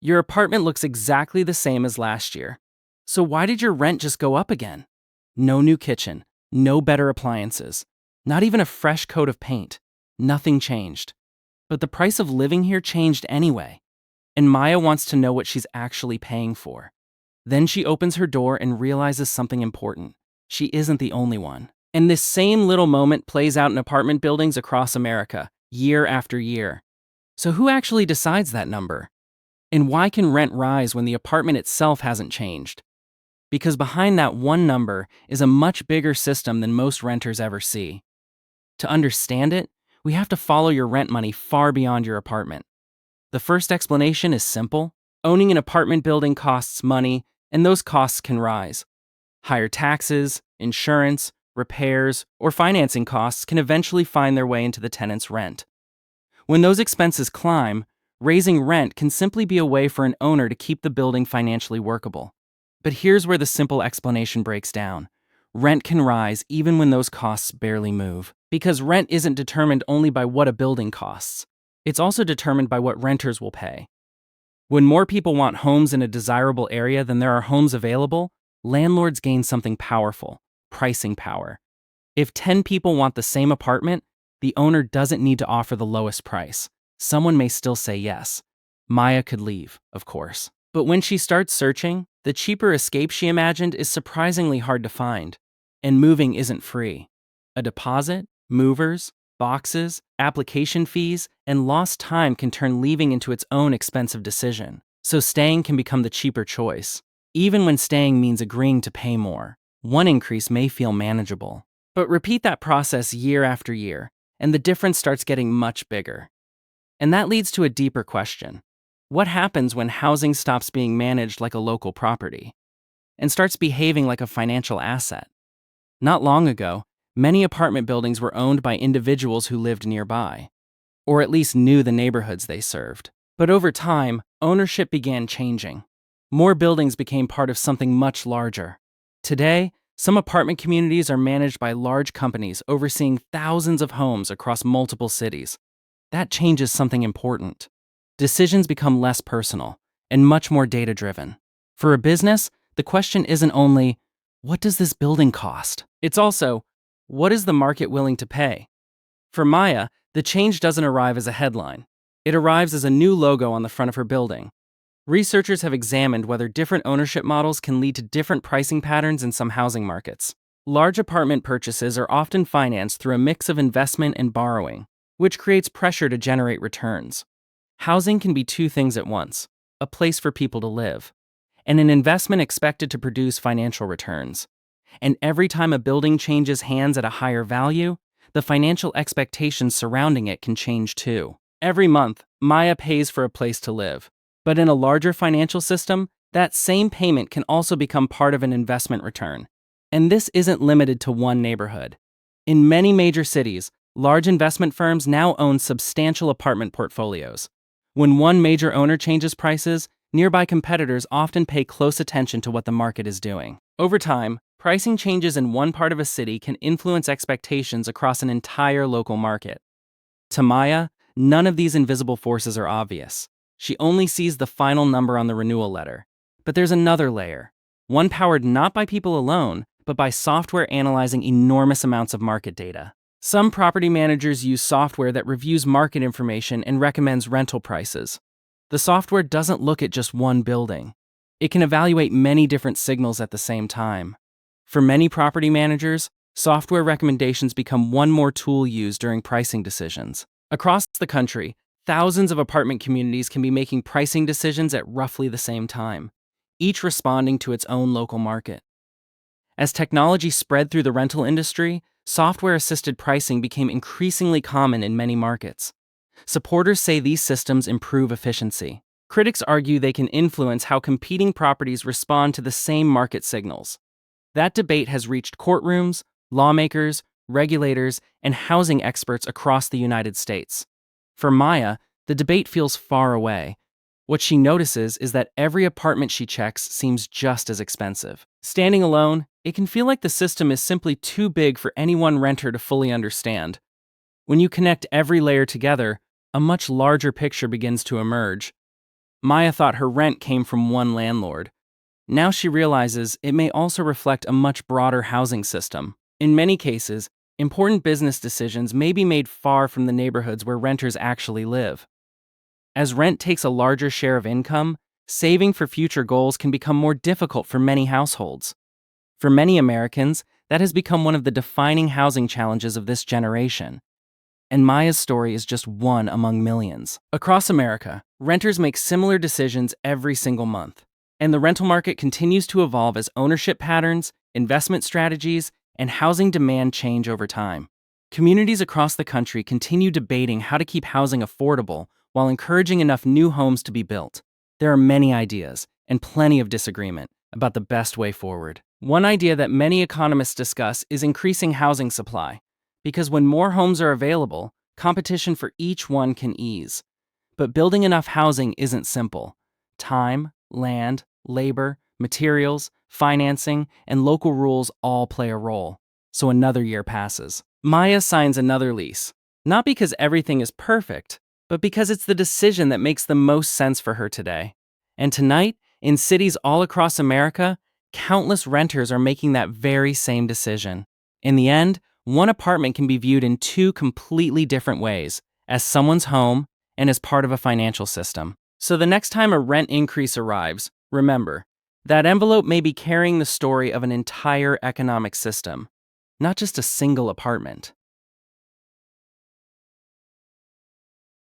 Your apartment looks exactly the same as last year. So why did your rent just go up again? No new kitchen, no better appliances, not even a fresh coat of paint. Nothing changed. But the price of living here changed anyway. And Maya wants to know what she's actually paying for. Then she opens her door and realizes something important. She isn't the only one. And this same little moment plays out in apartment buildings across America, year after year. So who actually decides that number? And why can rent rise when the apartment itself hasn't changed? Because behind that one number is a much bigger system than most renters ever see. To understand it, we have to follow your rent money far beyond your apartment. The first explanation is simple. Owning an apartment building costs money, and those costs can rise. Higher taxes, insurance, repairs, or financing costs can eventually find their way into the tenant's rent. When those expenses climb, raising rent can simply be a way for an owner to keep the building financially workable. But here's where the simple explanation breaks down. Rent can rise even when those costs barely move. Because rent isn't determined only by what a building costs. It's also determined by what renters will pay. When more people want homes in a desirable area than there are homes available, landlords gain something powerful: pricing power. If 10 people want the same apartment, the owner doesn't need to offer the lowest price. Someone may still say yes. Maya could leave, of course. But when she starts searching, the cheaper escape she imagined is surprisingly hard to find. And moving isn't free. A deposit, movers, boxes, application fees, and lost time can turn leaving into its own expensive decision. So staying can become the cheaper choice. Even when staying means agreeing to pay more, one increase may feel manageable. But repeat that process year after year, and the difference starts getting much bigger. And that leads to a deeper question. What happens when housing stops being managed like a local property and starts behaving like a financial asset? Not long ago, many apartment buildings were owned by individuals who lived nearby, or at least knew the neighborhoods they served. But over time, ownership began changing. More buildings became part of something much larger. Today, some apartment communities are managed by large companies overseeing thousands of homes across multiple cities. That changes something important. Decisions become less personal and much more data-driven. For a business, the question isn't only, what does this building cost? It's also, what is the market willing to pay? For Maya, the change doesn't arrive as a headline. It arrives as a new logo on the front of her building. Researchers have examined whether different ownership models can lead to different pricing patterns in some housing markets. Large apartment purchases are often financed through a mix of investment and borrowing, which creates pressure to generate returns. Housing can be two things at once: a place for people to live, and an investment expected to produce financial returns. And every time a building changes hands at a higher value, the financial expectations surrounding it can change too. Every month, Maya pays for a place to live. But in a larger financial system, that same payment can also become part of an investment return. And this isn't limited to one neighborhood. In many major cities, large investment firms now own substantial apartment portfolios. When one major owner changes prices, nearby competitors often pay close attention to what the market is doing. Over time, pricing changes in one part of a city can influence expectations across an entire local market. To Maya, none of these invisible forces are obvious. She only sees the final number on the renewal letter. But there's another layer, one powered not by people alone, but by software analyzing enormous amounts of market data. Some property managers use software that reviews market information and recommends rental prices. The software doesn't look at just one building. It can evaluate many different signals at the same time. For many property managers, software recommendations become one more tool used during pricing decisions. Across the country, thousands of apartment communities can be making pricing decisions at roughly the same time, each responding to its own local market. As technology spread through the rental industry, software-assisted pricing became increasingly common in many markets. Supporters say these systems improve efficiency. Critics argue they can influence how competing properties respond to the same market signals. That debate has reached courtrooms, lawmakers, regulators, and housing experts across the United States. For Maya, the debate feels far away. What she notices is that every apartment she checks seems just as expensive. Standing alone, it can feel like the system is simply too big for any one renter to fully understand. When you connect every layer together, a much larger picture begins to emerge. Maya thought her rent came from one landlord. Now she realizes it may also reflect a much broader housing system. In many cases, important business decisions may be made far from the neighborhoods where renters actually live. As rent takes a larger share of income, saving for future goals can become more difficult for many households. For many Americans, that has become one of the defining housing challenges of this generation. And Maya's story is just one among millions. Across America, renters make similar decisions every single month. And the rental market continues to evolve as ownership patterns, investment strategies, and housing demand change over time. Communities across the country continue debating how to keep housing affordable while encouraging enough new homes to be built. There are many ideas and plenty of disagreement about the best way forward. One idea that many economists discuss is increasing housing supply, because when more homes are available, competition for each one can ease. But building enough housing isn't simple. Time, land, labor, materials, financing, and local rules all play a role. So another year passes. Maya signs another lease, not because everything is perfect, but because it's the decision that makes the most sense for her today. And tonight, in cities all across America, countless renters are making that very same decision. In the end, one apartment can be viewed in two completely different ways, as someone's home and as part of a financial system. So the next time a rent increase arrives, remember, that envelope may be carrying the story of an entire economic system, not just a single apartment.